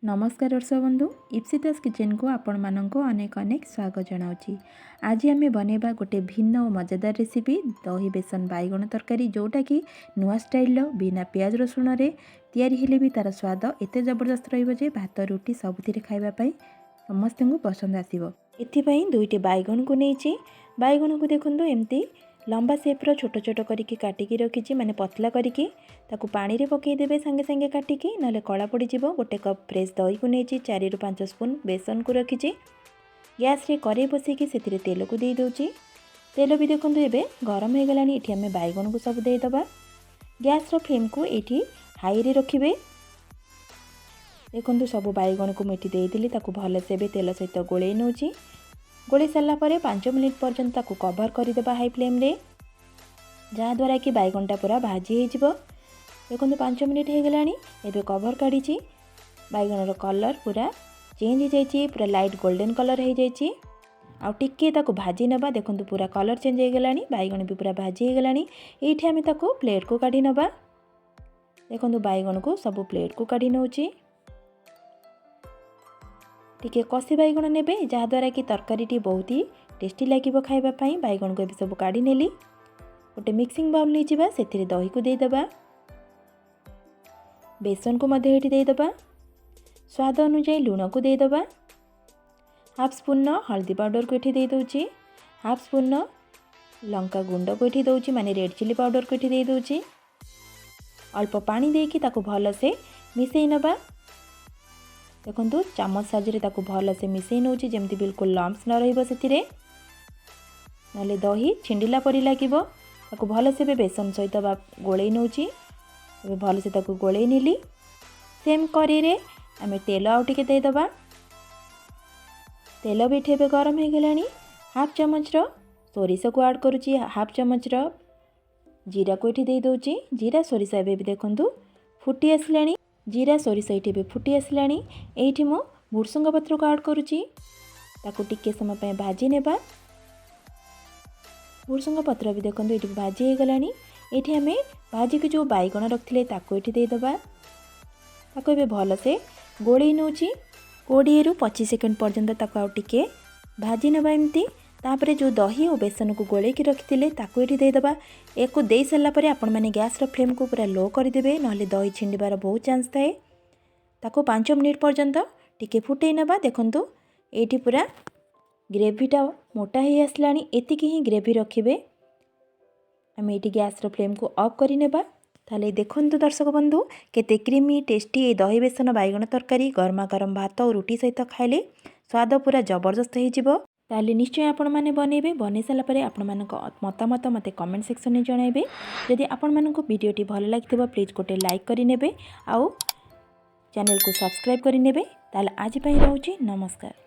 नमस्कार दर्शक बंधु इप्सिता किचन को आपण मानक अनेक अनेक स्वागत जनाऊँगी। आज आम बनैबा गोटे भिन्न और मजेदार रेसिपी दही बेसन बैगन तरकारी जोटा कि नुआ स्टाइल बिना पियाज रसुण रे तैयारी हेले भी तार स्वाद एते जबरदस्त रहिबो भात रुटी सबुथिरे खाइबा समस्त को पसंद आसिबो। एथिपाई दुईटी बैगन को नहीं बैगन को देखु एमती लंबा सेप्र छोट छोट करके काटिकी रखी माने पतला करके ताकू पानी रे पकईदेवे सांगे सांगे काटिकी ना कला पड़ीजिव। गोटे कप फ्रेश दही को नहीं 4 ରୁ 5 स्पून बेसन को रखी गैस रे कड़े बसैकी से तेल को दे दूची। तेल भी देखो एबे गरम हो गलानी। एठी हमें बैगन को सब देदबा। गैस रो फ्लेम को एठी हाई रे रखिबे। देखो सब बैगन को मेटी देदेली ताकू भल से तेल सहित गोले नौची। गोले सारा पर 5 मिनिट पर्यंत ताकू कवर करदेबा हाई फ्लेम रे जहाँद्वारा कि बैगनटा पूरा भाजी हो। देखो 5 मिनिट हो गलानी। एबे कवर काढ़ी बैगन कलर पूरा चेंज हो जाइए, पूरा लाइट गोल्डन कलर हो जाइए। आउ टिके ताकू भाजी नबा। देखो पूरा कलर चेंज हो गलानी, बैगन भी पूरा भाजी हो गलानी। एठी आमे ताकू प्लेट को काढ़ी नबा। देखो बैगन को सब प्लेट को काढ़ी नौची। टिके कसी बैगन नेबे जहाँद्वारा कि तरकारी बहुत ही टेस्टी लगे खाइबापी। बैगन को सब काढ़ी नेली। गोटे मिक्सिंग बाउल नहीं जावा से दही को देदबा, बेसन को मध्य ये देदबा, स्वाद अनुसार लुण को देदबा, हाफ स्पून हल्दी पाउडर को ये दे दूची, हाफ स्पून लंका गुंड को ये दूची माने रेड चिली पाउडर को ये दे दूची। अल्प पानी देकी ताकू भल से मिसई नबा। देखो चामच साहाଯ୍य ताकू भल से मिसई नौची जेमती बिल्कुल लम्स न रहिबो सेथिरे नले दही छिंडिला परि लागिबो। ताकू भल से बेसन सहित गोले नौची। भल से ताकू गोले नीली। सेम करी रे आमे तेल आउ टिके देदबा। तेल भी एठे गरम हो गलानी। हाफ चमच सोरिष को ऐड करुची, हाफ चमच जीरा को ये दे दूची। जीरा सोरिष एबे भी देखंतु फुटी आसलानी। जीरा सोरिष ये भी फुटी आसलानी। एठी मो भुर्सुंग पत्र को ऐड करुची। ताकू टिके समय पे भाजी नेबा। भुर्सुंग पत्र भी देखो ये भाजी हो गलानी। एठी हमें भाजी के जो बैगन रखिले ताकू ये देदबा। ताकू ये भल से गोले नौची। 20 ରୁ 25 सेकंड पर्यंत ताकू आउ टिके भाजी नेबा। एमती तापरे जो दही और बेसन को गोले की रखिले ताकू ये देदबा। एक दे सारा पर आपण माने गैस रो फ्लेम को पूरा लो कर देबे नहले दही छिंडिबार बहुत चांस थाए। ताकू 5 मिनिट पर्यंत टिके फुटई नेबा। देखंतु एठी पूरा ग्रेवीटा मोटा ही आसलानी। एतिकी ही ग्रेवी रखिबे। आम ये गैस रो फ्लेम को ऑफ कर नेबा। ताले देखंतु दर्शक बंधु केते क्रीमी टेस्टी ये दही बेसन बैगन तरकारी गरमा गरम भात और रुटी सहित खाइले स्वाद पूरा जबरदस्त हो। ताले निश्चय आपण माने बनैबे। बनै सारा परे आपण मानक मतामत मते कमेंट सेक्शन में जणाइबे। जदि आपण मानक वीडियोटी भल लागिथिबो प्लीज गोटे लाइक करि नेबे आउ चैनल को सब्सक्राइब करि नेबे। ताले आज पई रहउची नमस्कार।